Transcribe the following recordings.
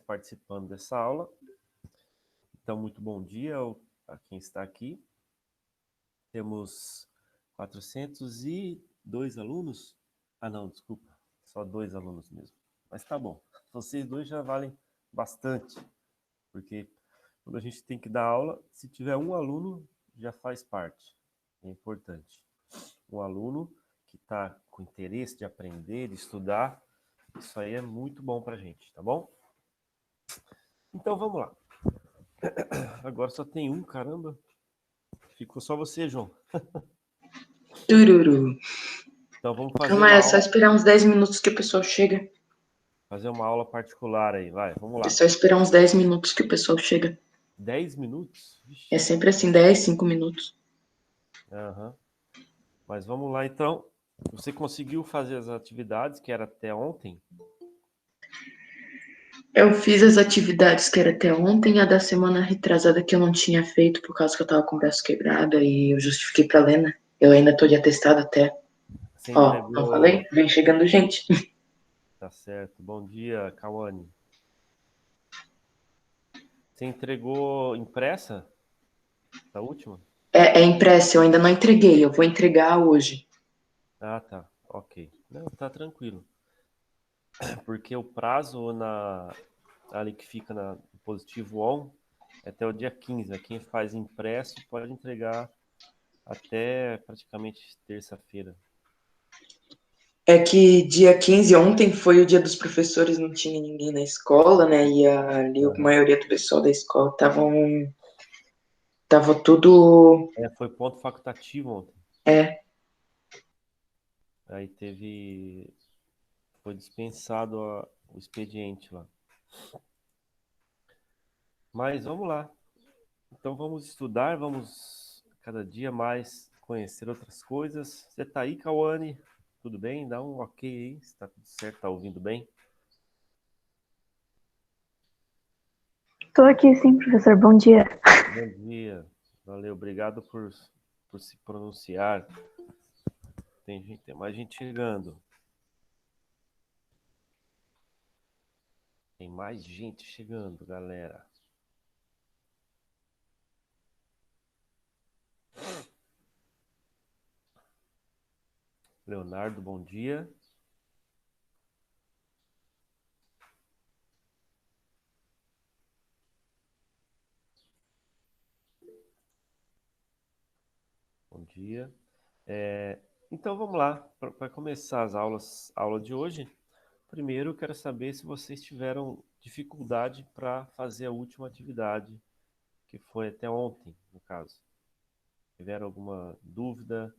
participando dessa aula. Então, muito bom dia a quem está aqui. Temos 402 alunos. Ah, não, desculpa. Só 2 alunos mesmo. Mas tá bom. Vocês dois já valem bastante. Porque quando a gente tem que dar aula, se tiver um aluno, já faz parte. É importante. Um aluno que está com interesse de aprender, de estudar, isso aí é muito bom para a gente, tá bom? Então vamos lá. Agora só tem um, caramba. Ficou só você, João. Tururu. Então vamos fazer Calma uma aí, é só aula, esperar uns 10 minutos que o pessoal chega. particular aí, vai, vamos É lá. só esperar uns 10 minutos que o pessoal chega. 10 minutos? É Vixe. sempre assim, 10, 5 minutos. Aham. Mas vamos lá então. Você conseguiu fazer as atividades que era até ontem? Eu fiz as atividades que era até ontem, a da semana retrasada que eu não tinha feito por causa que eu tava com o braço quebrado e eu justifiquei pra Lena. Eu ainda tô de atestado até. Você Ó, não entregou. falei? Vem chegando gente. Tá certo. Bom dia, Cauane. Você entregou impressa? A última? É impresso, eu ainda não entreguei, eu vou entregar hoje. Ah, tá. Ok. Não, tá tranquilo. Porque o prazo ali que fica no positivo on é até o dia 15, né? Quem faz impresso pode entregar até praticamente terça-feira. É que dia 15 ontem foi o dia dos professores, não tinha ninguém na escola, né? E ali a Aham. maioria do pessoal da escola tava tudo. Foi ponto facultativo ontem. É, Aí foi dispensado o expediente lá. Mas vamos lá. Então vamos estudar, vamos cada dia mais conhecer outras coisas. Você tá aí, Cauane? Tudo bem? Dá um ok aí, se tá tudo certo, tá ouvindo bem? Estou aqui sim, professor. Bom dia. Bom dia. Valeu, obrigado por se pronunciar. Tem mais gente chegando. Tem mais gente chegando, galera. Leonardo, bom dia. Bom dia. Então vamos lá, para começar aula de hoje. Primeiro, eu quero saber se vocês tiveram dificuldade para fazer a última atividade, que foi até ontem, no caso. Tiveram alguma dúvida?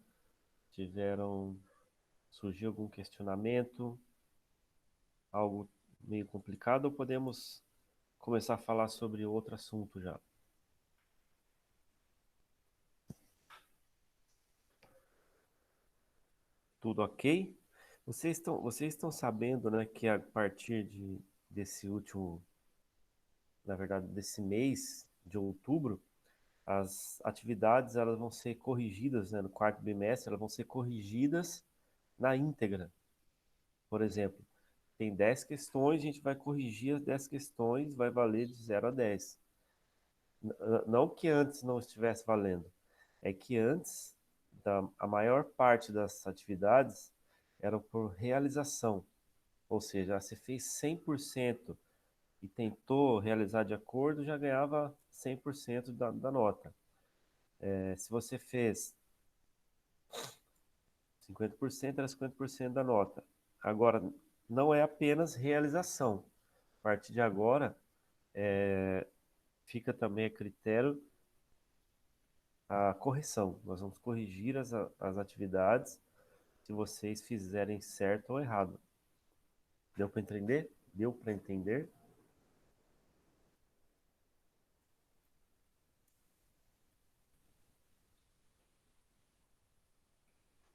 Surgiu algum questionamento? Algo meio complicado? Ou podemos começar a falar sobre outro assunto já? Tudo ok? Vocês estão sabendo, né, que a partir desse último, na verdade, desse mês de outubro, as atividades elas vão ser corrigidas, né, no quarto bimestre, elas vão ser corrigidas na íntegra. Por exemplo, tem 10 questões, a gente vai corrigir as 10 questões, vai valer de 0 a 10. Não que antes não estivesse valendo, é que antes a maior parte das atividades eram por realização, ou seja, você fez 100% e tentou realizar de acordo, já ganhava 100% da nota. Se você fez 50%, era 50% da nota. Agora, não é apenas realização. A partir de agora, fica também a critério a correção. Nós vamos corrigir as atividades se vocês fizerem certo ou errado. Deu para entender? Deu para entender?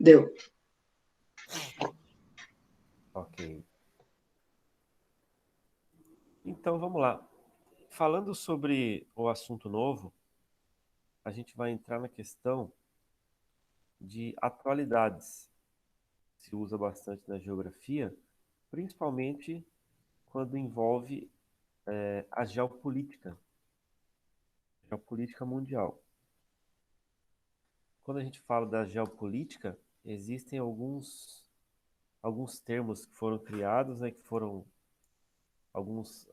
deu. Ok. Então vamos lá. Falando sobre o assunto novo, a gente vai entrar na questão de atualidades. Se usa bastante na geografia, principalmente quando envolve a geopolítica mundial. Quando a gente fala da geopolítica, existem alguns termos que foram criados, né, que foram alguns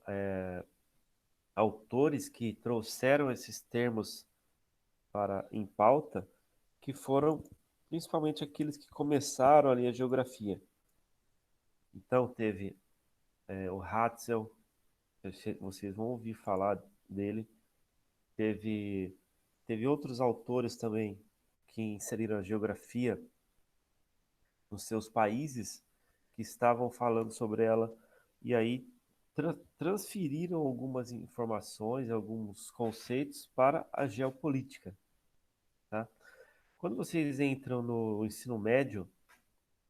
autores que trouxeram esses termos para em pauta, que foram principalmente aqueles que começaram ali a geografia. Então teve o Hatzel, vocês vão ouvir falar dele. Teve outros autores também que inseriram a geografia nos seus países, que estavam falando sobre ela, e aí transferiram algumas informações, alguns conceitos para a geopolítica, tá? Quando vocês entram no ensino médio,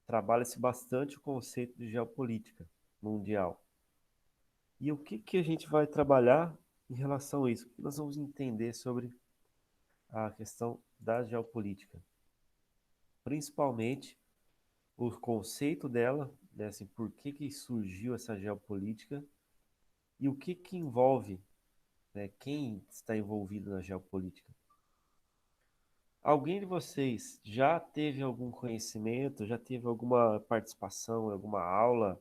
trabalha-se bastante o conceito de geopolítica mundial. E o que que a gente vai trabalhar em relação a isso? O que nós vamos entender sobre a questão da geopolítica? Principalmente o conceito dela, né, assim, por que que surgiu essa geopolítica e o que que envolve, né, quem está envolvido na geopolítica. Alguém de vocês já teve algum conhecimento, já teve alguma participação em alguma aula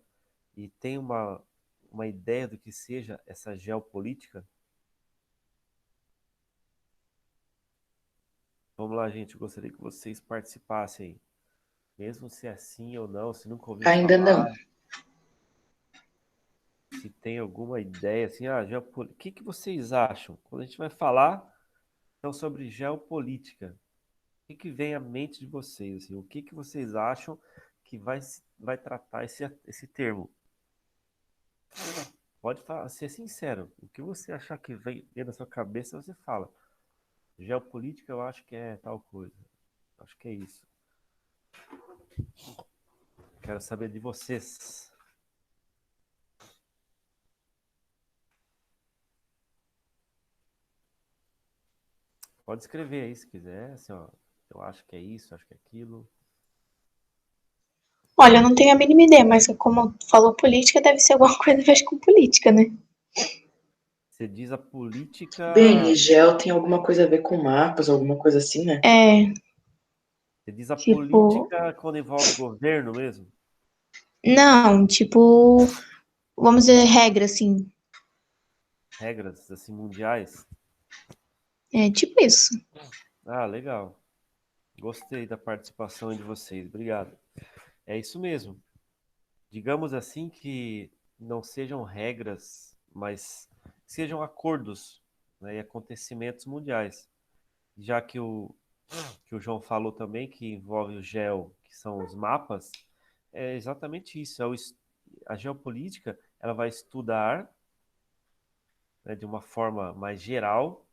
e tem uma ideia do que seja essa geopolítica? Vamos lá, gente, eu gostaria que vocês participassem, mesmo se é sim ou não, se nunca ouviu Ainda não. falar, se tem alguma ideia, assim, o que que vocês acham? Quando a gente vai falar, então, sobre geopolítica, o que que vem à mente de vocês, assim, o que que vocês acham que vai tratar esse termo? Pode falar, ser sincero, o que você achar que vem dentro da sua cabeça, você fala. Geopolítica eu acho que é tal coisa, acho que é isso. Quero saber de vocês. Pode escrever aí se quiser, assim, ó, eu acho que é isso, acho que é aquilo. Olha, eu não tenho a mínima ideia, mas como falou política, deve ser alguma coisa a ver com política, né? Você diz a Bem, política, e gel tem alguma coisa a ver com mapas, alguma coisa assim, né? É, você diz a tipo, política quando envolve governo mesmo? não, tipo, vamos dizer regra, assim. Regras assim mundiais? É tipo isso. Ah, legal. Gostei da participação de vocês. Obrigado. É isso mesmo. Digamos assim que não sejam regras, mas sejam acordos, né, e acontecimentos mundiais. Já que o João falou também, que envolve o geo, que são os mapas, é exatamente isso. A geopolítica, ela vai estudar, né, de uma forma mais geral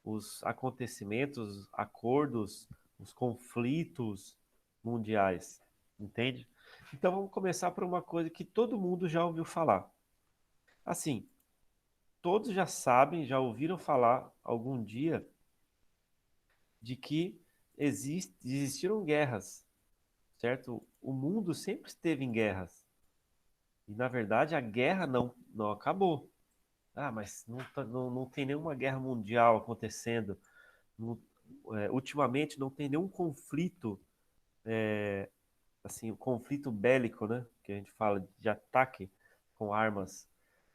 os acontecimentos, acordos, os conflitos mundiais, entende? Então vamos começar por uma coisa que todo mundo já ouviu falar. Assim, todos já sabem, já ouviram falar algum dia de que existiram guerras, certo? O mundo sempre esteve em guerras. E na verdade a guerra não acabou. Ah, mas não tem nenhuma guerra mundial acontecendo. Não- ultimamente não tem nenhum conflito, assim, o conflito bélico, né? Que a gente fala de ataque com armas.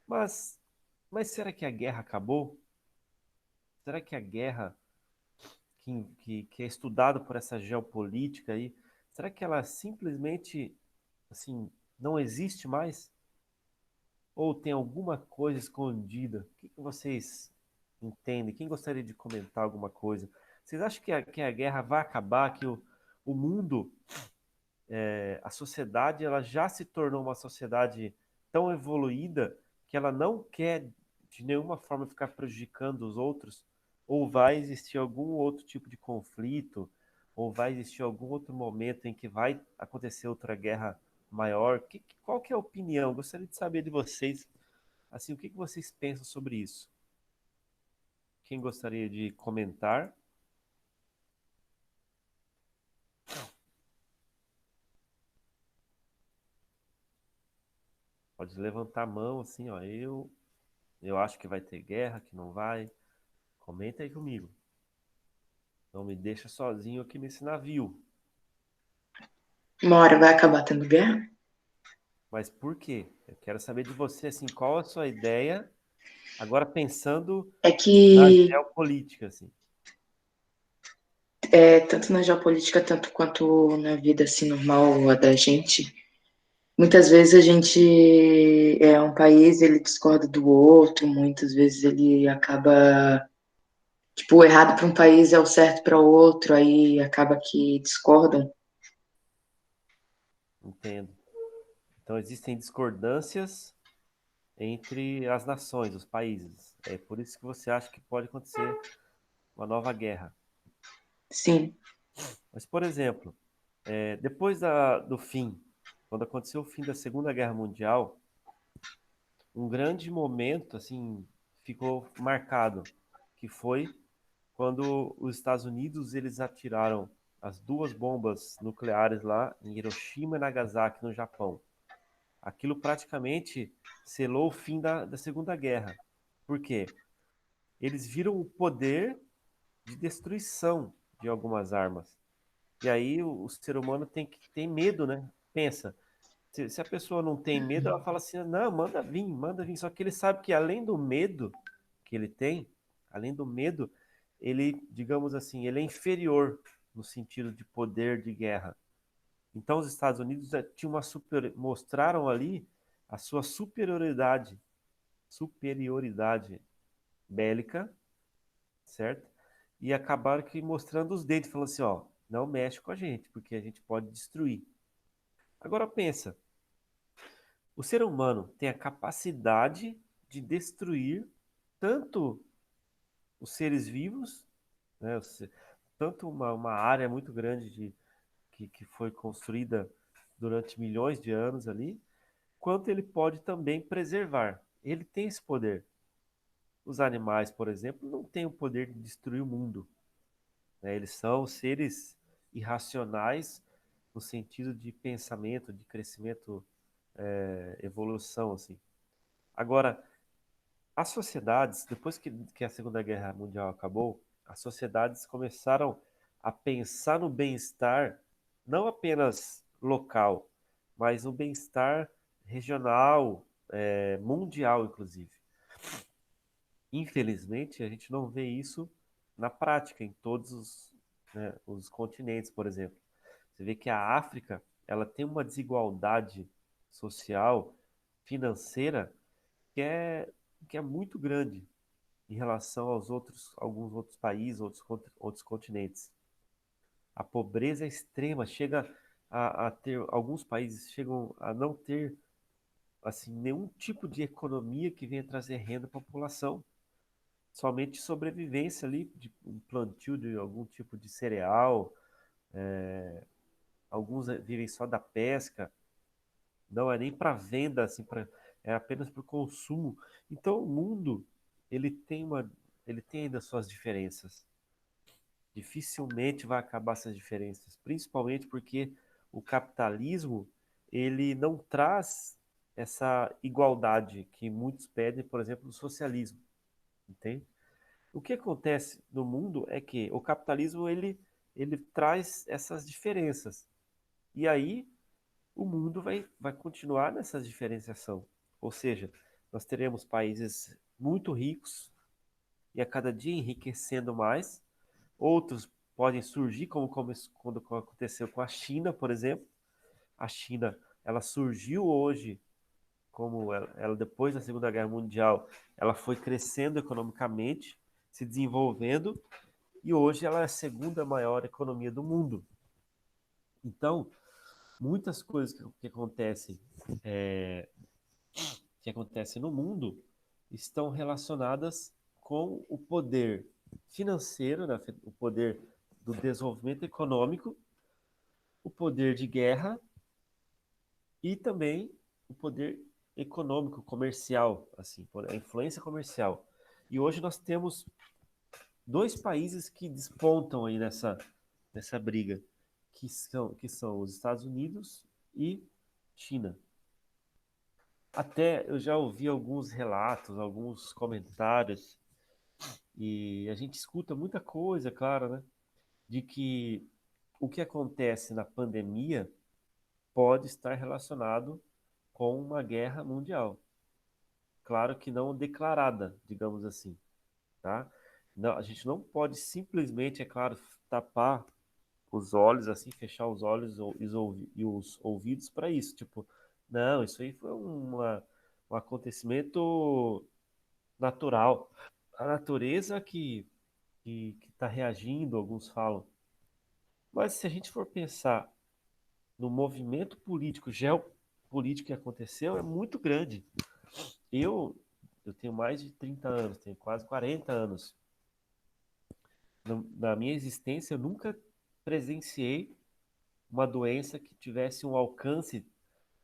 Mas, mas será que a guerra acabou? Será que a guerra que é estudada por essa geopolítica aí, será que ela simplesmente, assim, não existe mais? Ou tem alguma coisa escondida? O que que vocês entendem? Quem gostaria de comentar alguma coisa? Vocês acham que a guerra vai acabar, que o mundo, a sociedade, ela já se tornou uma sociedade tão evoluída que ela não quer de nenhuma forma ficar prejudicando os outros? Ou vai existir algum outro tipo de conflito? Ou vai existir algum outro momento em que vai acontecer outra guerra maior? Qual que é a opinião? Gostaria de saber de vocês, assim, o que que vocês pensam sobre isso? Quem gostaria de comentar? Pode levantar a mão, assim, ó, eu. Eu acho que vai ter guerra, que não vai. Comenta aí comigo. Não me deixa sozinho aqui nesse navio. Uma hora vai acabar tendo guerra? Mas por quê? Eu quero saber de você, assim, qual a sua ideia, agora pensando É na que, geopolítica, assim. tanto na geopolítica, tanto quanto na vida assim normal a da gente, muitas vezes a gente é um país, ele discorda do outro, muitas vezes ele acaba, tipo, o errado para um país é o certo para outro, aí acaba que discordam. Entendo. Então existem discordâncias entre as nações, os países. É por isso que você acha que pode acontecer uma nova guerra. Sim, Mas, por exemplo, depois do fim, quando aconteceu o fim da Segunda Guerra Mundial, um grande momento assim ficou marcado, que foi quando os Estados Unidos eles atiraram as duas bombas nucleares lá em Hiroshima e Nagasaki, no Japão. Aquilo praticamente selou o fim da Segunda Guerra. Por quê? Eles viram o poder de destruição de algumas armas. E aí o ser humano tem que ter medo, né? Pensa, se a pessoa não tem medo, ela fala assim, não, manda vir, manda vir. Só que ele sabe que além do medo que ele tem, além do medo, ele, digamos assim, ele é inferior no sentido de poder de guerra. Então os Estados Unidos tinham mostraram ali a sua superioridade bélica, certo? E acabaram que mostrando os dentes, falando assim, ó, não mexe com a gente, porque a gente pode destruir. Agora pensa, o ser humano tem a capacidade de destruir tanto os seres vivos, né, tanto uma área muito grande que foi construída durante milhões de anos ali, quanto ele pode também preservar. Ele tem esse poder. Os animais, por exemplo, não têm o poder de destruir o mundo, né? Eles são seres irracionais no sentido de pensamento, de crescimento, evolução, assim. Agora, as sociedades, depois que a Segunda Guerra Mundial acabou, as sociedades começaram a pensar no bem-estar não apenas local, mas no bem-estar regional, mundial, inclusive. Infelizmente, a gente não vê isso na prática em todos os continentes, por exemplo. Você vê que a África, ela tem uma desigualdade social, financeira, que é, que é muito grande em relação alguns outros países, outros continentes. A pobreza é extrema, chega a ter, alguns países chegam a não ter assim nenhum tipo de economia que venha trazer renda para a população, somente sobrevivência ali, de um plantio de algum tipo de cereal, alguns vivem só da pesca, não é nem para venda, assim, é apenas para o consumo. Então o mundo ele tem ele tem ainda suas diferenças. Dificilmente vai acabar essas diferenças, principalmente porque o capitalismo ele não traz essa igualdade que muitos pedem, por exemplo, no socialismo, entende? O que acontece no mundo é que o capitalismo ele traz essas diferenças. E aí o mundo vai continuar nessa diferenciação. Ou seja, nós teremos países muito ricos e a cada dia enriquecendo mais. Outros podem surgir, como quando aconteceu com a China, por exemplo. A China, ela surgiu hoje como ela depois da Segunda Guerra Mundial, ela foi crescendo economicamente, se desenvolvendo e hoje ela é a segunda maior economia do mundo. Então, muitas coisas que acontecem no mundo estão relacionadas com o poder financeiro, né, o poder do desenvolvimento econômico, o poder de guerra e também o poder econômico, comercial, assim, a influência comercial. E hoje nós temos dois países que despontam aí nessa briga, que são os Estados Unidos e China. Até eu já ouvi alguns relatos, alguns comentários, e a gente escuta muita coisa, claro, né? De que o que acontece na pandemia pode estar relacionado com uma guerra mundial. Claro que não declarada, digamos assim, tá? Não, a gente não pode simplesmente, é claro, tapar os olhos, assim, fechar os olhos e os ouvidos para isso. Tipo, não, isso aí foi um acontecimento natural. A natureza que está reagindo, alguns falam. Mas se a gente for pensar no movimento político, geopolítico que aconteceu, é muito grande. Eu, eu tenho mais de 30 anos, tenho quase 40 anos. Na minha existência, eu nunca presenciei uma doença que tivesse um alcance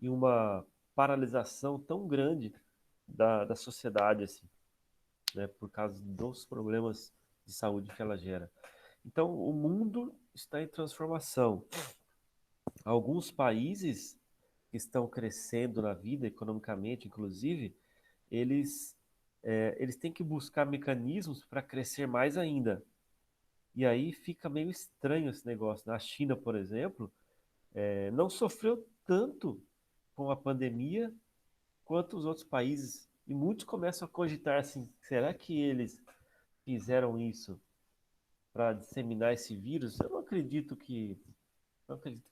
e uma paralisação tão grande da sociedade, assim, né, por causa dos problemas de saúde que ela gera. Então, o mundo está em transformação. Alguns países que estão crescendo na vida, economicamente, inclusive, eles, eles têm que buscar mecanismos para crescer mais ainda. E aí fica meio estranho esse negócio. Na China, por exemplo, não sofreu tanto com a pandemia quanto os outros países. E muitos começam a cogitar assim: será que eles fizeram isso para disseminar esse vírus? Eu não acredito que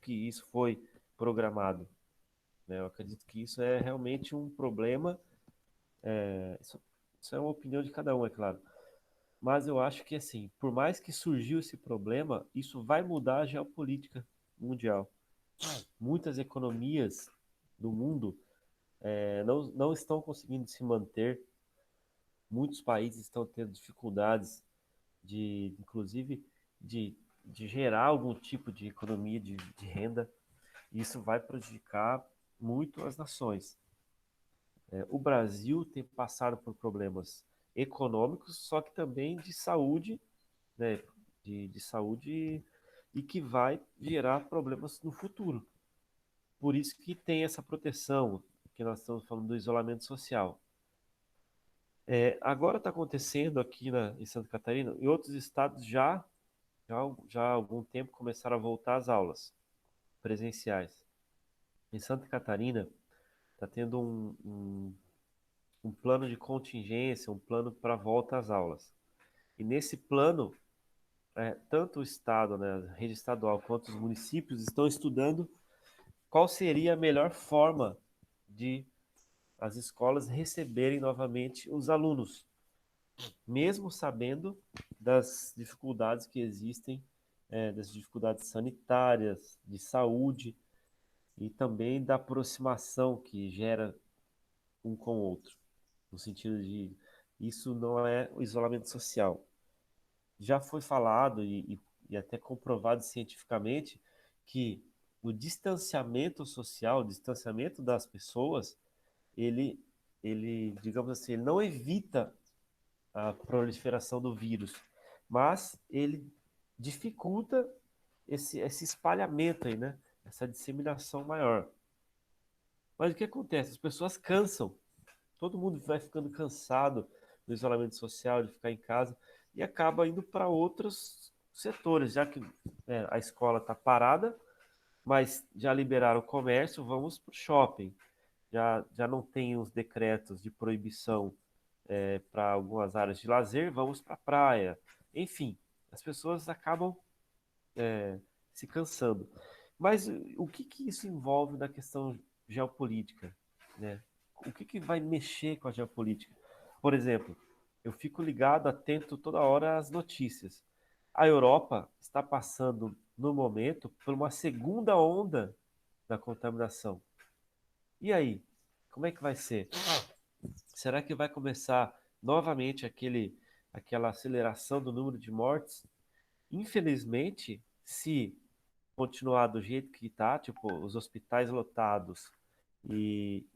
isso foi programado, né? Eu acredito que isso é realmente um problema. Isso é uma opinião de cada um, é claro. Mas eu acho que assim, por mais que surgiu esse problema, isso vai mudar a geopolítica mundial. Muitas economias do mundo não estão conseguindo se manter. Muitos países estão tendo dificuldades inclusive, de gerar algum tipo de economia de renda. E isso vai prejudicar muito as nações. O Brasil tem passado por problemas econômicos, só que também de saúde, né? De saúde e que vai gerar problemas no futuro. Por isso que tem essa proteção, que nós estamos falando do isolamento social. Agora está acontecendo aqui em Santa Catarina, em outros estados já há algum tempo começaram a voltar às aulas presenciais. Em Santa Catarina está tendo um plano de contingência, um plano para volta às aulas. E nesse plano, tanto o Estado, né, a rede estadual, quanto os municípios estão estudando qual seria a melhor forma de as escolas receberem novamente os alunos, mesmo sabendo das dificuldades que existem, das dificuldades sanitárias, de saúde e também da aproximação que gera um com o outro, no sentido de isso não é o isolamento social. Já foi falado e até comprovado cientificamente que o distanciamento social, o distanciamento das pessoas, ele, digamos assim, ele não evita a proliferação do vírus, mas ele dificulta esse espalhamento aí, né? Essa disseminação maior. Mas o que acontece? As pessoas cansam. Todo mundo vai ficando cansado do isolamento social, de ficar em casa, e acaba indo para outros setores, já que a escola está parada, mas já liberaram o comércio, vamos para o shopping. Já não tem os decretos de proibição para algumas áreas de lazer, vamos para a praia. Enfim, as pessoas acabam se cansando. Mas o que isso envolve na questão geopolítica, né? O que vai mexer com a geopolítica? Por exemplo, eu fico ligado, atento toda hora às notícias. A Europa está passando, no momento, por uma segunda onda da contaminação. E aí, como é que vai ser? Será que vai começar novamente aquela aceleração do número de mortes? Infelizmente, se continuar do jeito que está, tipo, os hospitais lotados e,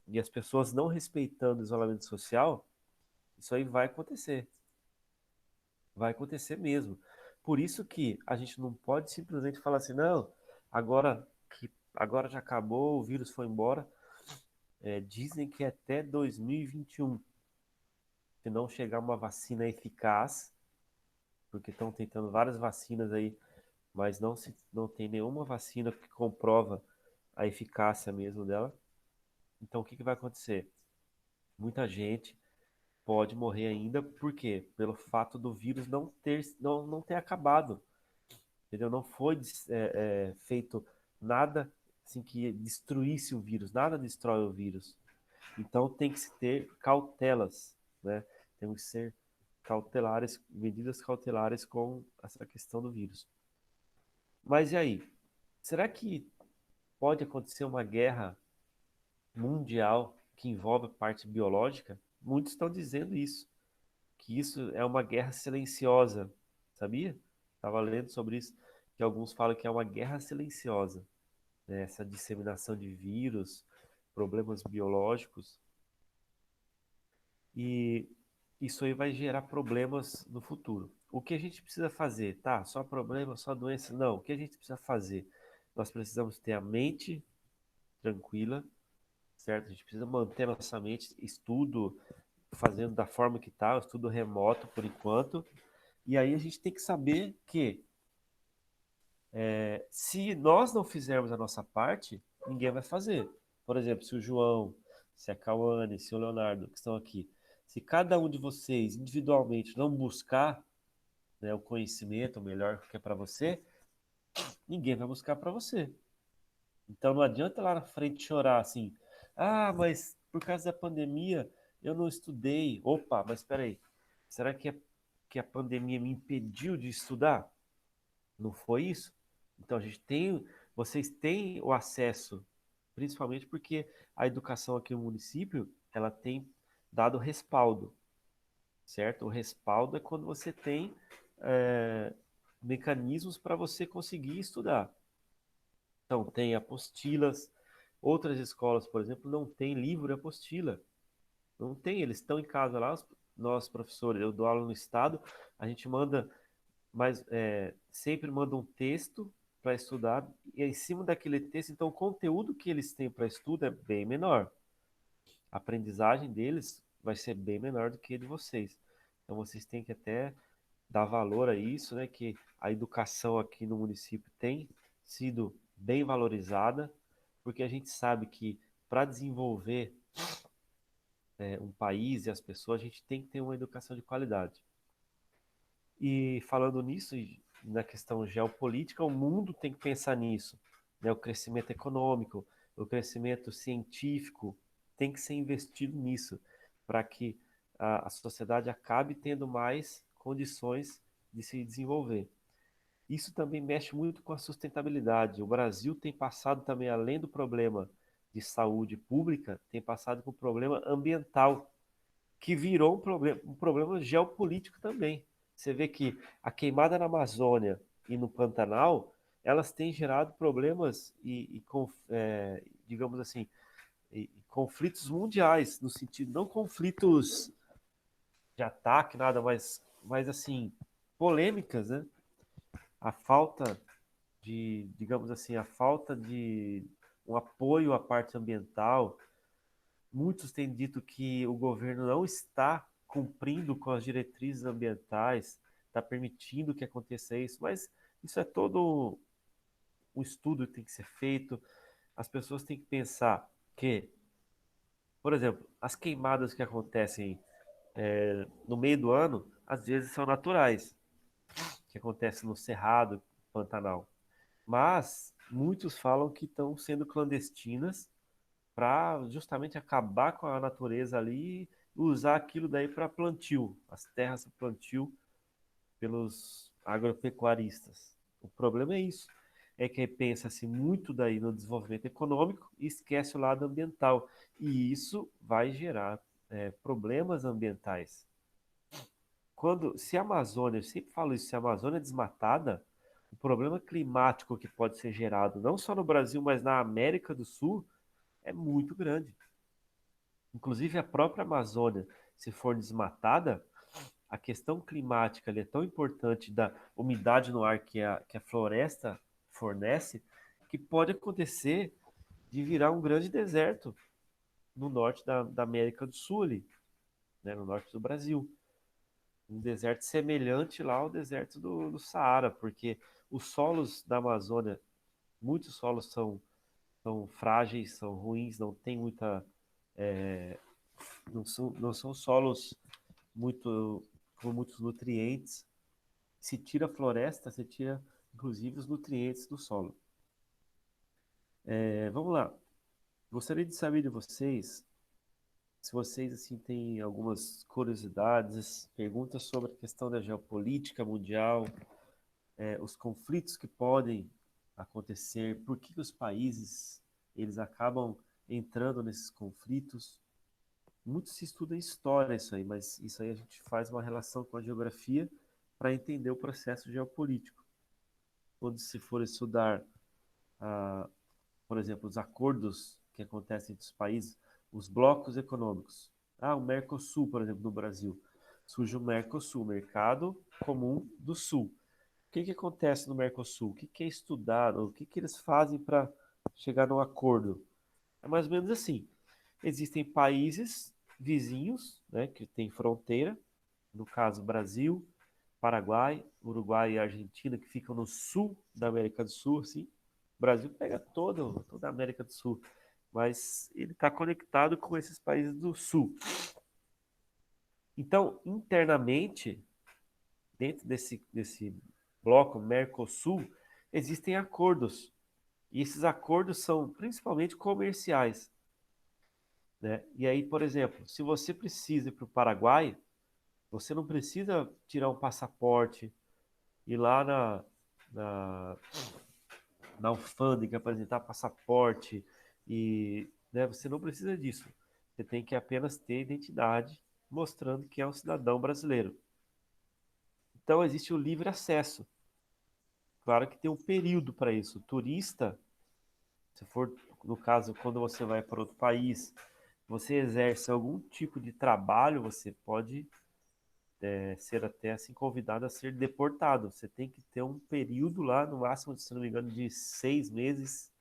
e as pessoas não respeitando o isolamento social, isso aí vai acontecer. Vai acontecer mesmo. Por isso que a gente não pode simplesmente falar assim, não, agora já acabou, o vírus foi embora. dizem que até 2021, se não chegar uma vacina eficaz, porque estão tentando várias vacinas aí, mas não tem nenhuma vacina que comprova a eficácia mesmo dela. Então, o que vai acontecer? Muita gente pode morrer ainda, por quê? Pelo fato do vírus não ter acabado, entendeu? Não foi feito nada assim que destruísse o vírus, nada destrói o vírus. Então tem que se ter cautelas, né? Tem que ser cautelares, medidas cautelares com essa questão do vírus. Mas e aí? Será que pode acontecer uma guerra mundial que envolve a parte biológica? Muitos estão dizendo isso, que isso é uma guerra silenciosa, sabia? Estava lendo sobre isso, que alguns falam que é uma guerra silenciosa, né? Essa disseminação de vírus, problemas biológicos, e isso aí vai gerar problemas no futuro. O que a gente precisa fazer, tá? Só problema, só doença? Não. O que a gente precisa fazer? Nós precisamos ter a mente tranquila, certo? A gente precisa manter a nossa mente, estudo, fazendo da forma que está, estudo remoto por enquanto. E aí a gente tem que saber que se nós não fizermos a nossa parte, ninguém vai fazer. Por exemplo, se o João, se a Cauane, se o Leonardo, que estão aqui, se cada um de vocês individualmente não buscar, né, o conhecimento, o melhor que é para você, ninguém vai buscar para você. Então não adianta lá na frente chorar assim, ah, mas por causa da pandemia eu não estudei. Opa, mas espera aí, será que a pandemia me impediu de estudar? Não foi isso? Então vocês têm o acesso, principalmente porque a educação aqui no município, ela tem dado respaldo, certo? O respaldo é quando você tem é, mecanismos para você conseguir estudar. Então, tem apostilas. Outras escolas, por exemplo, não tem livro e apostila. Não tem, eles estão em casa lá, nós professores, eu dou aula no estado, a gente manda, mas sempre manda um texto para estudar, e em cima daquele texto, então o conteúdo que eles têm para estudo é bem menor. A aprendizagem deles vai ser bem menor do que a de vocês. Então vocês têm que até dar valor a isso, né? Que a educação aqui no município tem sido bem valorizada, porque a gente sabe que para desenvolver um país e as pessoas, a gente tem que ter uma educação de qualidade. E falando nisso, e na questão geopolítica, o mundo tem que pensar nisso, né? O crescimento econômico, o crescimento científico tem que ser investido nisso, para que a sociedade acabe tendo mais condições de se desenvolver. Isso também mexe muito com a sustentabilidade. O Brasil tem passado também, além do problema de saúde pública, tem passado com o problema ambiental, que virou um problema geopolítico também. Você vê que a queimada na Amazônia e no Pantanal, elas têm gerado problemas digamos assim, conflitos mundiais, no sentido, não conflitos de ataque, nada, mas assim, polêmicas, né? A falta digamos assim, a falta de um apoio à parte ambiental. Muitos têm dito que o governo não está cumprindo com as diretrizes ambientais, está permitindo que aconteça isso, mas isso é todo um estudo que tem que ser feito. As pessoas têm que pensar que, por exemplo, as queimadas que acontecem no meio do ano, às vezes são naturais, que acontecem no Cerrado, Pantanal. Mas muitos falam que estão sendo clandestinas para justamente acabar com a natureza ali e usar aquilo daí para plantio, as terras para plantio pelos agropecuaristas. O problema é isso, é que pensa-se muito daí no desenvolvimento econômico e esquece o lado ambiental. E isso vai gerar problemas ambientais. Se a Amazônia, eu sempre falo isso, se a Amazônia é desmatada, o problema climático que pode ser gerado, não só no Brasil, mas na América do Sul, é muito grande. Inclusive a própria Amazônia, se for desmatada, a questão climática ali é tão importante da umidade no ar que a floresta fornece, que pode acontecer de virar um grande deserto. no norte da América do Sul ali, né, no norte do Brasil. Um deserto semelhante lá ao deserto do Saara, porque os solos da Amazônia, muitos solos são frágeis, são ruins, não tem muita... não são solos muito com muitos nutrientes. Se tira a floresta, se tira inclusive os nutrientes do solo. Vamos lá. Gostaria de saber de vocês, se vocês assim têm algumas curiosidades, perguntas sobre a questão da geopolítica mundial, os conflitos que podem acontecer, por que os países eles acabam entrando nesses conflitos. Muito se estuda em história isso aí, mas isso aí a gente faz uma relação com a geografia para entender o processo geopolítico. Quando se for estudar, por exemplo, os acordos que acontecem entre os países, os blocos econômicos. O Mercosul, por exemplo, no Brasil. Surge o Mercosul, Mercado Comum do Sul. O que acontece no Mercosul? O que é estudado? O que eles fazem para chegar num acordo? É mais ou menos assim. Existem países vizinhos, né, que têm fronteira, no caso Brasil, Paraguai, Uruguai e Argentina, que ficam no sul da América do Sul, assim. O Brasil pega toda a América do Sul, mas ele está conectado com esses países do sul. Então, internamente, dentro desse bloco Mercosul, existem acordos. E esses acordos são principalmente comerciais, né? E aí, por exemplo, se você precisa ir para o Paraguai, você não precisa tirar um passaporte, ir lá na alfândega apresentar passaporte e, né, você não precisa disso. Você tem que apenas ter identidade mostrando que é um cidadão brasileiro. Então existe o livre acesso. Claro que tem um período para isso. O turista, se for no caso quando você vai para outro país, você exerce algum tipo de trabalho, você pode ser até assim convidado a ser deportado. Você tem que ter um período lá, no máximo, se não me engano, de 6 meses.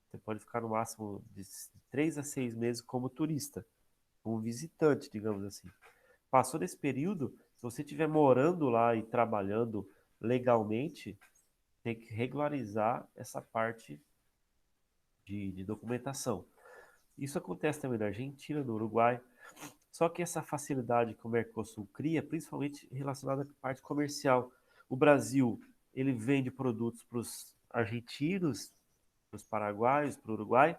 Você pode ficar no máximo de 3 a 6 meses como turista, como visitante, digamos assim. Passou desse período, se você estiver morando lá e trabalhando legalmente, tem que regularizar essa parte de documentação. Isso acontece também na Argentina, no Uruguai. Só que essa facilidade que o Mercosul cria, principalmente relacionada com a parte comercial. O Brasil, ele vende produtos para os argentinos, para os paraguaios, para o Uruguai,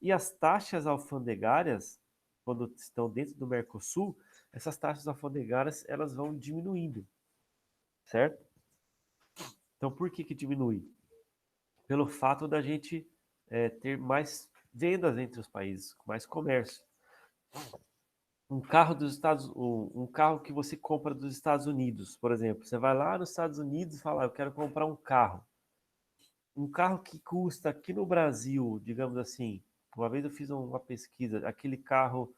e as taxas alfandegárias, quando estão dentro do Mercosul, essas taxas alfandegárias elas vão diminuindo, certo? Então, por que diminui? Pelo fato da gente ter mais vendas entre os países, mais comércio. Um carro que você compra dos Estados Unidos, por exemplo, você vai lá nos Estados Unidos e fala, eu quero comprar um carro. Um carro que custa aqui no Brasil, digamos assim, uma vez eu fiz uma pesquisa, aquele carro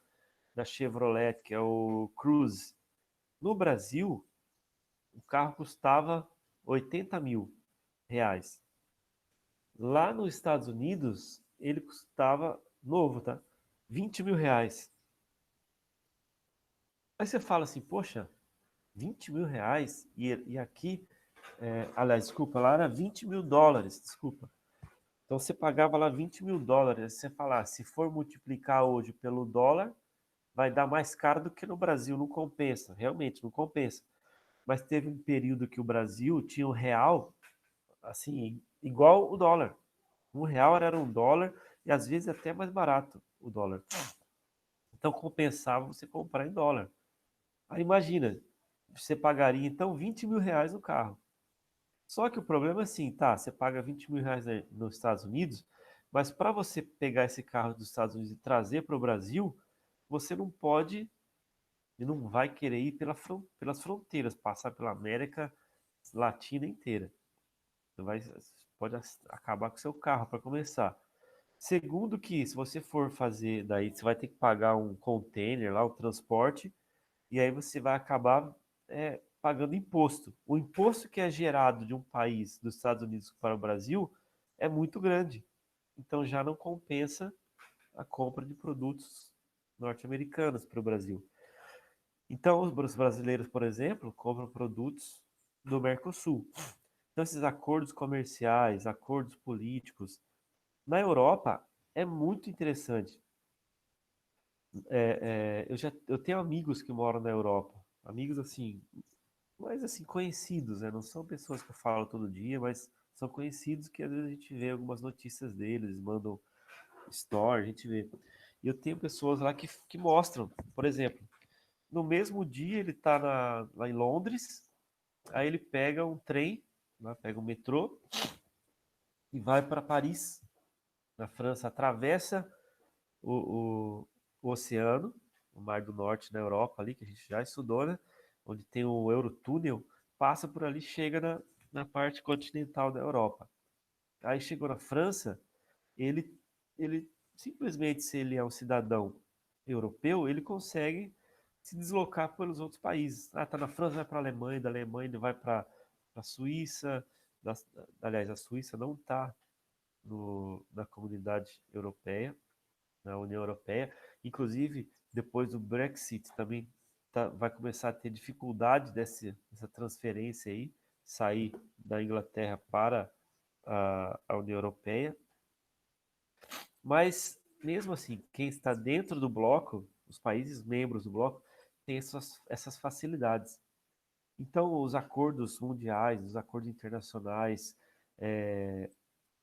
da Chevrolet, que é o Cruze. No Brasil, o carro custava 80 mil reais. Lá nos Estados Unidos, ele custava, novo, tá? 20 mil reais. Aí você fala assim, poxa, 20 mil reais? E aqui, aliás, desculpa, lá era 20 mil dólares, desculpa. Então você pagava lá 20 mil dólares. Você fala, se for multiplicar hoje pelo dólar, vai dar mais caro do que no Brasil, não compensa, realmente não compensa. Mas teve um período que o Brasil tinha um real, assim, igual o dólar. R$ 1 era $1 e às vezes até mais barato o dólar. Então compensava você comprar em dólar. Aí imagina, você pagaria então 20 mil reais no carro. Só que o problema é assim, tá, você paga 20 mil reais nos Estados Unidos, mas para você pegar esse carro dos Estados Unidos e trazer para o Brasil, você não pode e não vai querer ir pelas fronteiras, passar pela América Latina inteira. Pode acabar com seu carro para começar. Segundo que, se você for fazer, daí você vai ter que pagar um container lá, o transporte, e aí você vai acabar pagando imposto. O imposto que é gerado de um país, dos Estados Unidos para o Brasil, é muito grande. Então já não compensa a compra de produtos norte-americanas para o Brasil. Então, os brasileiros, por exemplo, compram produtos do Mercosul. Então, esses acordos comerciais, acordos políticos, na Europa é muito interessante. Eu tenho amigos que moram na Europa, amigos assim, mais assim, conhecidos, né? Não são pessoas que eu falo todo dia, mas são conhecidos que às vezes a gente vê algumas notícias deles, mandam story, a gente vê. E eu tenho pessoas lá que mostram, por exemplo, no mesmo dia ele está lá em Londres, aí ele pega um trem, né, pega um metrô e vai para Paris, na França, atravessa o, o, o oceano, o Mar do Norte na Europa ali, que a gente já estudou, né? Onde tem o Eurotúnel, passa por ali, chega na parte continental da Europa. Aí chegou na França, ele simplesmente, se ele é um cidadão europeu, ele consegue se deslocar pelos outros países. Ah, tá na França, vai para a Alemanha, da Alemanha ele vai para a Suíça, aliás, a Suíça não está na comunidade europeia, na União Europeia. Inclusive, depois do Brexit também vai começar a ter dificuldade dessa transferência aí, sair da Inglaterra para a União Europeia. Mas, mesmo assim, quem está dentro do bloco, os países membros do bloco, têm essas facilidades. Então, os acordos mundiais, os acordos internacionais,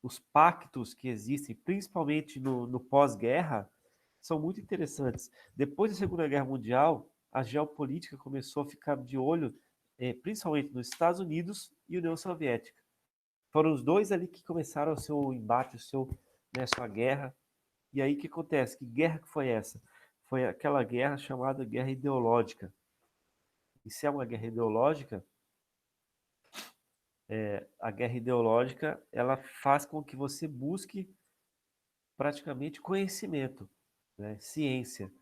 os pactos que existem, principalmente no pós-guerra, são muito interessantes. Depois da Segunda Guerra Mundial, a geopolítica começou a ficar de olho, principalmente nos Estados Unidos e União Soviética. Foram os dois ali que começaram o seu embate, a sua guerra. E aí o que acontece? Que guerra que foi essa? Foi aquela guerra chamada guerra ideológica. E se é uma guerra ideológica, a guerra ideológica ela faz com que você busque praticamente conhecimento, né? Ciência.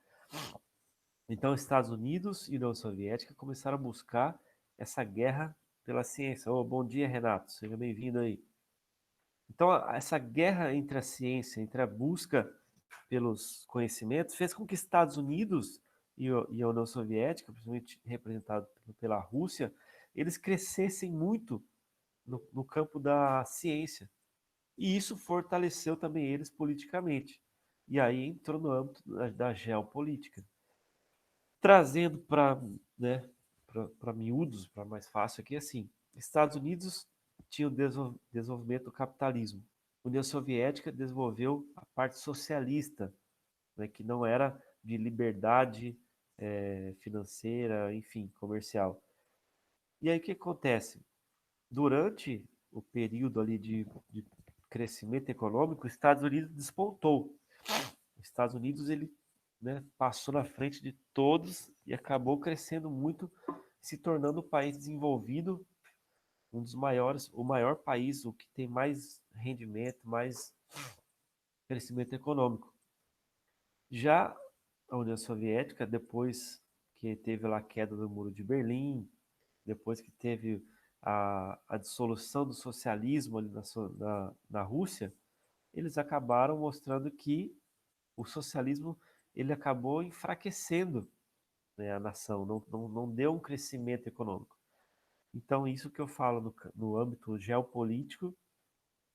Então, Estados Unidos e União Soviética começaram a buscar essa guerra pela ciência. Oh, bom dia, Renato. Seja bem-vindo aí. Então, essa guerra entre a ciência, entre a busca pelos conhecimentos, fez com que Estados Unidos e a União Soviética, principalmente representado pela Rússia, eles crescessem muito no campo da ciência. E isso fortaleceu também eles politicamente. E aí entrou no âmbito da geopolítica. Trazendo para, né, para miúdos, para mais fácil aqui, assim, Estados Unidos tinha o desenvolvimento do capitalismo. A União Soviética desenvolveu a parte socialista, né, que não era de liberdade financeira, enfim, comercial. E aí o que acontece? Durante o período ali de crescimento econômico, os Estados Unidos despontou. Os Estados Unidos ele, né, passou na frente de todos e acabou crescendo muito, se tornando um país desenvolvido, um dos maiores, o maior país, o que tem mais rendimento, mais crescimento econômico. Já a União Soviética, depois que teve lá a queda do Muro de Berlim, depois que teve a dissolução do socialismo ali na Rússia, eles acabaram mostrando que o socialismo ele acabou enfraquecendo, né, a nação, não deu um crescimento econômico. Então, isso que eu falo no âmbito geopolítico,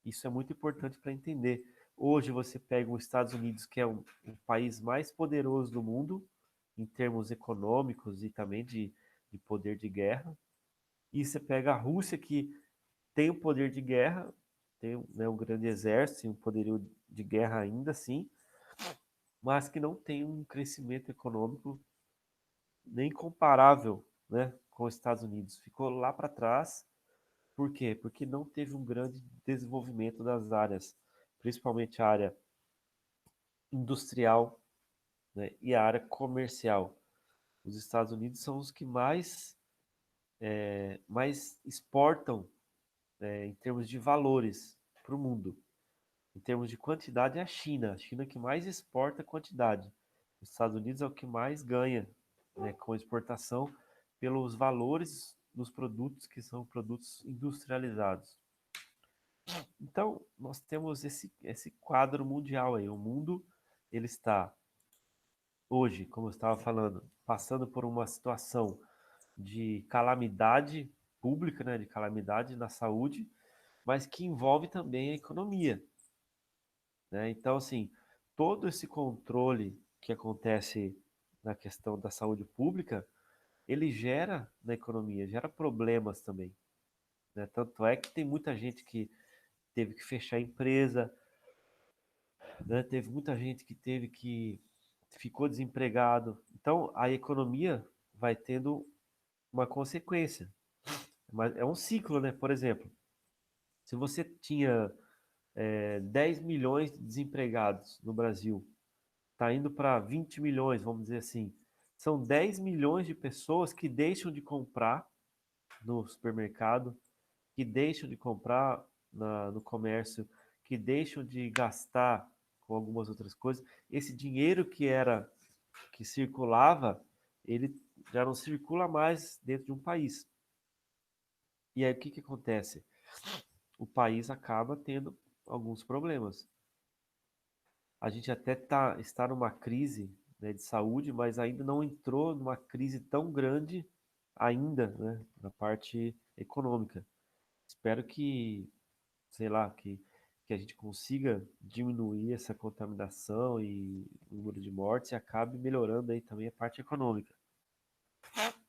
isso é muito importante para entender. Hoje você pega os Estados Unidos, que é o país mais poderoso do mundo, em termos econômicos e também de poder de guerra, e você pega a Rússia, que tem o poder de guerra, tem, né, um grande exército, um poderio de guerra ainda assim, mas que não tem um crescimento econômico nem comparável, né, com os Estados Unidos. Ficou lá para trás. Por quê? Porque não teve um grande desenvolvimento das áreas, principalmente a área industrial, né, e a área comercial. Os Estados Unidos são os que mais exportam, em termos de valores para o mundo. Em termos de quantidade, é a China. A China que mais exporta quantidade. Os Estados Unidos é o que mais ganha, né, com exportação pelos valores dos produtos que são produtos industrializados. Então, nós temos esse quadro mundial aí. O mundo ele está hoje, como eu estava falando, passando por uma situação de calamidade pública, né, de calamidade na saúde, mas que envolve também a economia, né? Então, assim, todo esse controle que acontece na questão da saúde pública, ele gera na economia, gera problemas também, né? Tanto é que tem muita gente que teve que fechar a empresa, né? Teve muita gente que teve que ficou desempregado. Então, a economia vai tendo uma consequência. Mas é um ciclo, né? Por exemplo, se você tinha 10 milhões de desempregados no Brasil, está indo para 20 milhões, vamos dizer assim. São 10 milhões de pessoas que deixam de comprar no supermercado, que deixam de comprar no comércio, que deixam de gastar com algumas outras coisas. Esse dinheiro que circulava, ele já não circula mais dentro de um país. E aí o que acontece? O país acaba tendo alguns problemas. A gente até está numa crise, né, de saúde, mas ainda não entrou numa crise tão grande ainda, né, na parte econômica. Espero que, sei lá, que a gente consiga diminuir essa contaminação e o número de mortes e acabe melhorando aí também a parte econômica.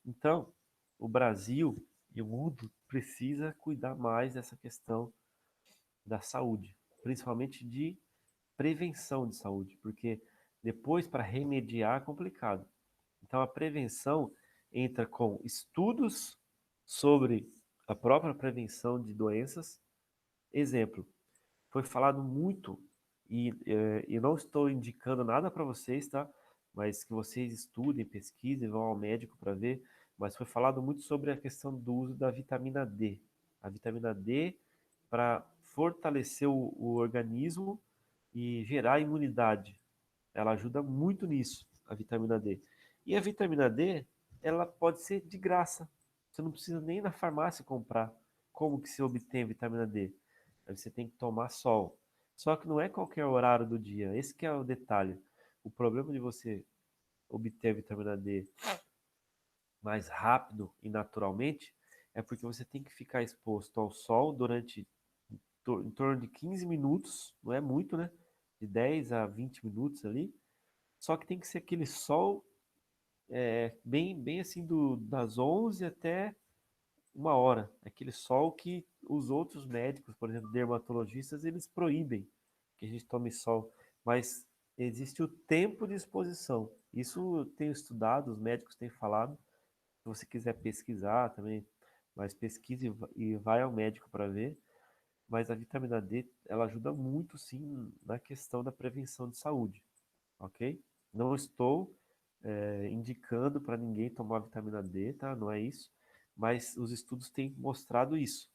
Então, o Brasil e o mundo precisa cuidar mais dessa questão da saúde, principalmente de prevenção de saúde, porque depois para remediar é complicado. Então a prevenção entra com estudos sobre a própria prevenção de doenças. Exemplo, foi falado muito, e eu não estou indicando nada para vocês, tá? Mas que vocês estudem, pesquisem, vão ao médico para ver. Mas foi falado muito sobre a questão do uso da vitamina D. A vitamina D para fortalecer o organismo e gerar imunidade. Ela ajuda muito nisso, a vitamina D. E a vitamina D, ela pode ser de graça. Você não precisa nem ir na farmácia comprar. Como que se obtém a vitamina D? Aí você tem que tomar sol. Só que não é qualquer horário do dia. Esse que é o detalhe. O problema de você obter a vitamina D mais rápido e naturalmente é porque você tem que ficar exposto ao sol durante em torno de 15 minutos, não é muito, né? De 10 a 20 minutos ali. Só que tem que ser aquele sol bem assim das 11 até 1 hora. Aquele sol que os outros médicos, por exemplo, dermatologistas, eles proíbem que a gente tome sol. Mas existe o tempo de exposição. Isso eu tenho estudado, os médicos têm falado. Se você quiser pesquisar também, mas pesquise e vai ao médico para ver. Mas a vitamina D, ela ajuda muito sim na questão da prevenção de saúde, ok? Não estou indicando para ninguém tomar vitamina D, tá? Não é isso. Mas os estudos têm mostrado isso.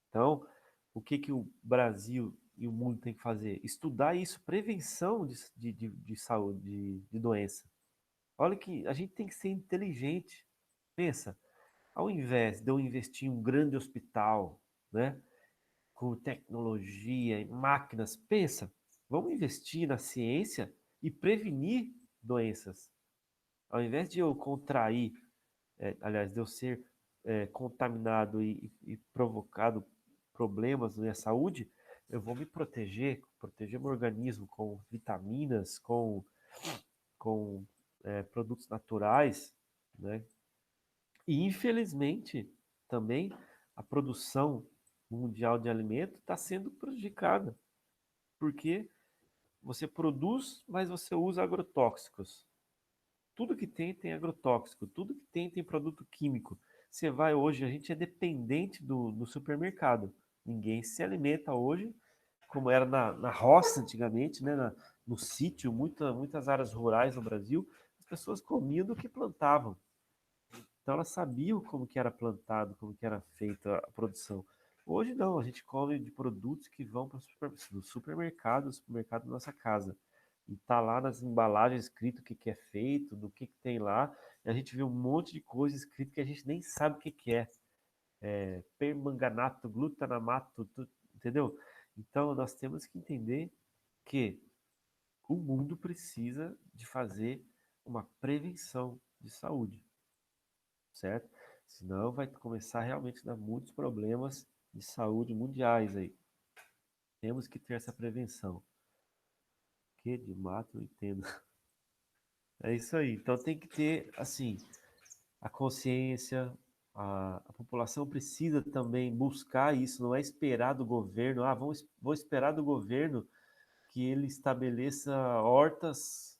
Então, o que que o Brasil e o mundo tem que fazer? Estudar isso, prevenção de saúde, de doença. Olha que a gente tem que ser inteligente. Pensa, ao invés de eu investir em um grande hospital, né? Com tecnologia e máquinas. Pensa, vamos investir na ciência e prevenir doenças. Ao invés de eu contrair, aliás, de eu ser contaminado e provocado problemas na minha saúde, eu vou me proteger meu organismo com vitaminas, com produtos naturais, né? E infelizmente também a produção mundial de alimento está sendo prejudicada, porque você produz, mas você usa agrotóxicos. Tudo que tem agrotóxico, tudo que tem produto químico. Você vai hoje, a gente é dependente do supermercado. Ninguém se alimenta hoje, como era na roça antigamente, né? No sítio, muitas áreas rurais no Brasil, as pessoas comiam do que plantavam. Então elas sabiam como que era plantado, como que era feita a produção. Hoje não, a gente come de produtos que vão para o supermercado da nossa casa. E tá lá nas embalagens escrito o que que é feito, do que tem lá. E a gente vê um monte de coisa escrito que a gente nem sabe o que que é. Permanganato, glutanamato, entendeu? Então nós temos que entender que o mundo precisa de fazer uma prevenção de saúde, certo? Senão vai começar realmente a dar muitos problemas de saúde mundiais aí. Temos que ter essa prevenção. Que de mato, não entendo. É isso aí. Então tem que ter, assim, a consciência, a população precisa também buscar isso, não é esperar do governo, vou esperar do governo que ele estabeleça hortas,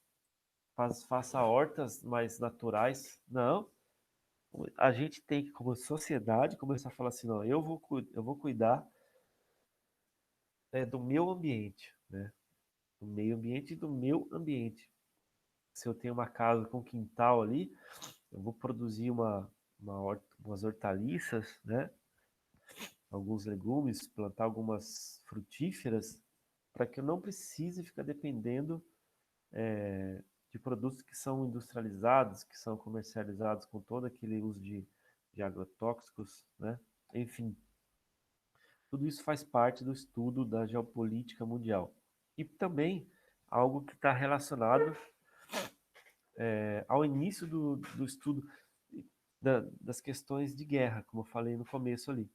faça hortas mais naturais. Não, a gente tem que, como sociedade, começar a falar assim, não, eu vou cuidar do meu ambiente, né? Do meio ambiente e do meu ambiente. Se eu tenho uma casa com quintal ali, eu vou produzir umas hortaliças, né? Alguns legumes, plantar algumas frutíferas, para que eu não precise ficar dependendo de produtos que são industrializados, que são comercializados com todo aquele uso de agrotóxicos, né? Enfim, tudo isso faz parte do estudo da geopolítica mundial. E também algo que está relacionado ao início do estudo das questões de guerra, como eu falei no começo ali.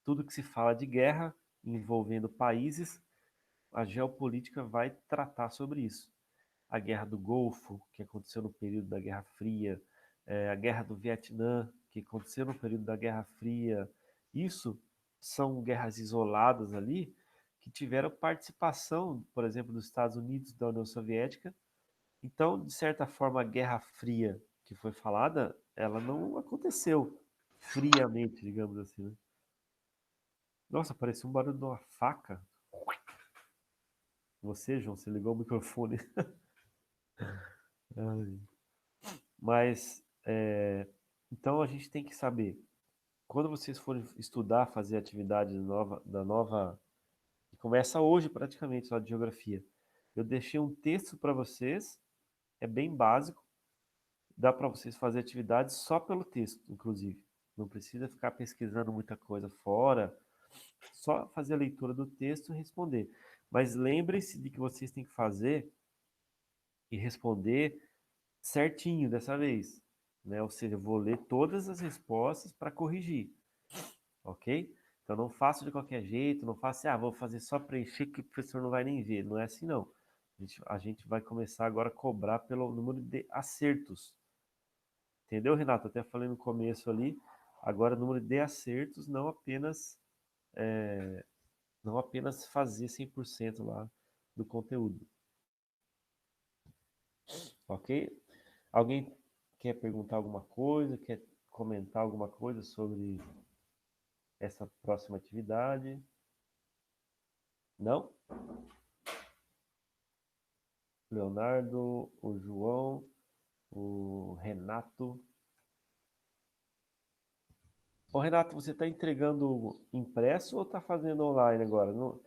Tudo que se fala de guerra envolvendo países, a geopolítica vai tratar sobre isso. A Guerra do Golfo, que aconteceu no período da Guerra Fria, a Guerra do Vietnã, que aconteceu no período da Guerra Fria. Isso são guerras isoladas ali, que tiveram participação, por exemplo, dos Estados Unidos, da União Soviética. Então, de certa forma, a Guerra Fria que foi falada, ela não aconteceu friamente, digamos assim, né? Nossa, parecia um barulho de uma faca. Você, João, você ligou o microfone. Mas, então a gente tem que saber, quando vocês forem estudar, fazer atividade que começa hoje praticamente, lá de geografia, eu deixei um texto para vocês, é bem básico, dá para vocês fazer atividades só pelo texto, inclusive. Não precisa ficar pesquisando muita coisa fora, só fazer a leitura do texto e responder. Mas lembrem-se de que vocês têm que fazer e responder certinho dessa vez, né? Ou seja, eu vou ler todas as respostas para corrigir, ok? Então não faço de qualquer jeito, não faço, vou fazer só preencher que o professor não vai nem ver. Não é assim, não. A gente vai começar agora a cobrar pelo número de acertos. Entendeu, Renato? Até falei no começo ali. Agora, número de acertos, não apenas fazer 100% lá do conteúdo. Ok? Alguém quer perguntar alguma coisa? Quer comentar alguma coisa sobre essa próxima atividade? Não? Leonardo, o João, o Renato. Ô Renato, você está entregando impresso ou está fazendo online agora? Não,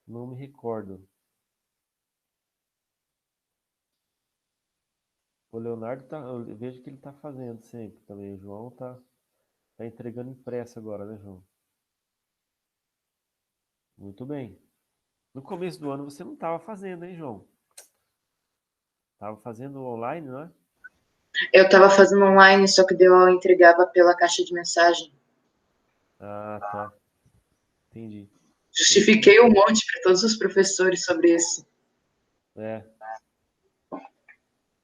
não me recordo. O Leonardo eu vejo que ele está fazendo sempre também. O João tá entregando impresso agora, né, João? Muito bem. No começo do ano você não estava fazendo, hein, João? Estava fazendo online, não é? Eu estava fazendo online, só que eu entregava pela caixa de mensagem. Ah, tá. Entendi. Justifiquei um monte para todos os professores sobre isso. É.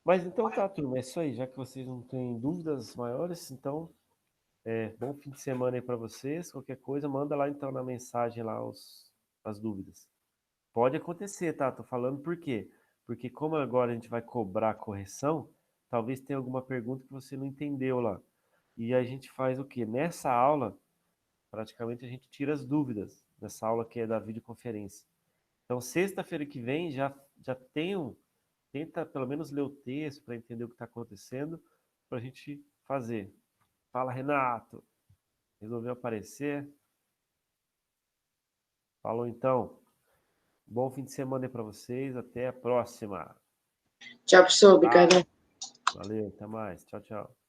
Mas então tá, turma, é isso aí. Já que vocês não têm dúvidas maiores, então, bom fim de semana aí para vocês. Qualquer coisa, manda lá então na mensagem lá as dúvidas. Pode acontecer, tá? Tô falando por quê? Porque como agora a gente vai cobrar correção, talvez tenha alguma pergunta que você não entendeu lá. E a gente faz o quê? Nessa aula, praticamente a gente tira as dúvidas, nessa aula que é da videoconferência. Então, sexta-feira que vem, já tenta pelo menos ler o texto para entender o que está acontecendo, para a gente fazer. Fala, Renato. Resolveu aparecer? Falou então. Bom fim de semana aí para vocês. Até a próxima. Tchau, professor. Obrigada. Valeu, até mais. Tchau, tchau.